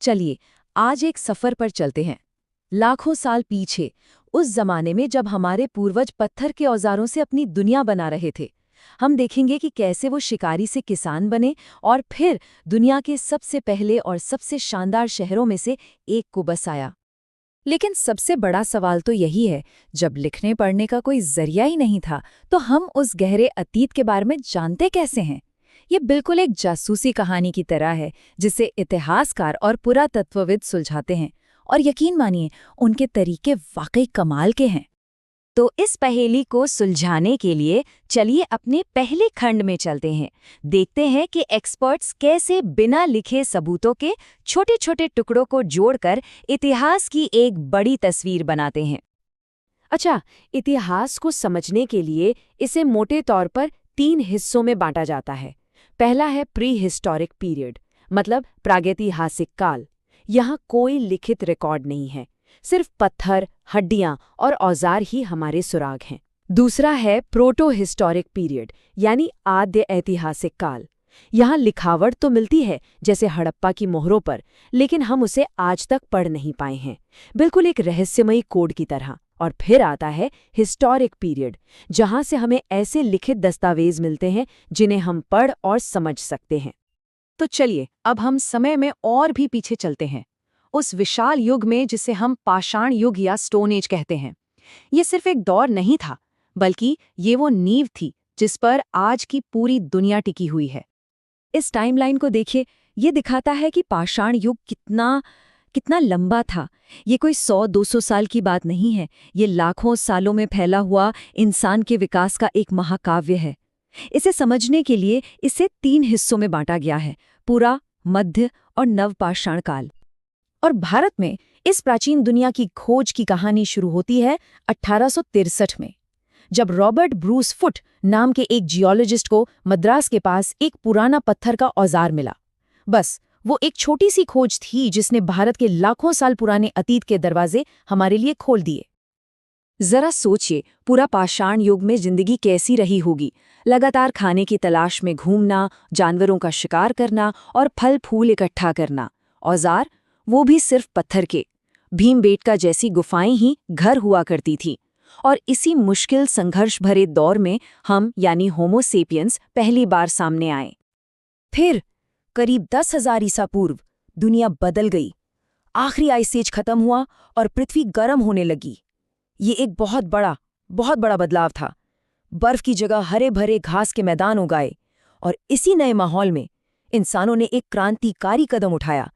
चलिए आज एक सफर पर चलते हैं, लाखों साल पीछे, उस जमाने में जब हमारे पूर्वज पत्थर के औजारों से अपनी दुनिया बना रहे थे। हम देखेंगे कि कैसे वो शिकारी से किसान बने और फिर दुनिया के सबसे पहले और सबसे शानदार शहरों में से एक को बसाया। लेकिन सबसे बड़ा सवाल तो यही है, जब लिखने पढ़ने का कोई जरिया ही नहीं था, तो हम उस गहरे अतीत के बारे में जानते कैसे हैं? ये बिल्कुल एक जासूसी कहानी की तरह है, जिसे इतिहासकार और पुरातत्वविद सुलझाते हैं। और यकीन मानिए, उनके तरीके वाकई कमाल के हैं। तो इस पहेली को सुलझाने के लिए चलिए अपने पहले खंड में चलते हैं। देखते हैं कि एक्सपर्ट्स कैसे बिना लिखे सबूतों के छोटे-छोटे टुकड़ों को जोड़कर इतिहास की एक बड़ी तस्वीर बनाते हैं। अच्छा, इतिहास को समझने के लिए इसे मोटे तौर पर 3 हिस्सों में बांटा जाता है। पहला है प्री हिस्टोरिक पीरियड, मतलब प्रागैतिहासिक काल। यहाँ कोई लिखित रिकॉर्ड नहीं है, सिर्फ पत्थर, हड्डियां और औजार ही हमारे सुराग हैं। दूसरा है प्रोटो हिस्टोरिक पीरियड, यानी आद्य ऐतिहासिक काल। यहाँ लिखावट तो मिलती है, जैसे हड़प्पा की मोहरों पर, लेकिन हम उसे आज तक पढ़ नहीं पाए हैं, बिल्कुल एक रहस्यमयी कोड की तरह। और फिर आता है हिस्टोरिक पीरियड, जहाँ से हमें ऐसे लिखित दस्तावेज मिलते हैं जिन्हें हम पढ़ और समझ सकते हैं। तो चलिए अब हम समय में और भी पीछे चलते हैं, उस विशाल युग में जिसे हम पाषाण युग या स्टोन एज कहते हैं। ये सिर्फ एक दौर नहीं था, बल्कि ये वो नींव थी जिस पर आज की पूरी दुनिया टिकी हुई है। इस टाइमलाइन को देखिए, ये दिखाता है कि पाषाण युग कितना कितना लंबा था। ये कोई 100-200 साल की बात नहीं है, ये लाखों सालों में फैला हुआ इंसान के विकास का एक महाकाव्य है। इसे समझने के लिए इसे 3 हिस्सों में बांटा गया है, पूरा, मध्य और नवपाषाण काल। और भारत में इस प्राचीन दुनिया की खोज की कहानी शुरू होती है 1863 में, जब रॉबर्ट ब्रूस फुट नाम के एक जियोलॉजिस्ट को मद्रास के पास एक पुराना पत्थर का औजार मिला। बस वो एक छोटी सी खोज थी जिसने भारत के लाखों साल पुराने अतीत के दरवाजे हमारे लिए खोल दिए। जरा सोचिए, पूरा पाषाण युग में जिंदगी कैसी रही होगी। लगातार खाने की तलाश में घूमना, जानवरों का शिकार करना और फल फूल इकट्ठा करना। औजार, वो भी सिर्फ पत्थर के। भीमबेटका जैसी गुफाएं ही घर हुआ करती थी। और इसी मुश्किल संघर्ष भरे दौर में हम यानी होमो सेपियंस पहली बार सामने आए। फिर करीब 10,000 ईसा पूर्व दुनिया बदल गई। आखिरी आइस एज खत्म हुआ और पृथ्वी गर्म होने लगी। ये एक बहुत बड़ा बदलाव था। बर्फ की जगह हरे भरे घास के मैदान उगाए। और इसी नए माहौल में इंसानों ने एक क्रांतिकारी कदम उठाया।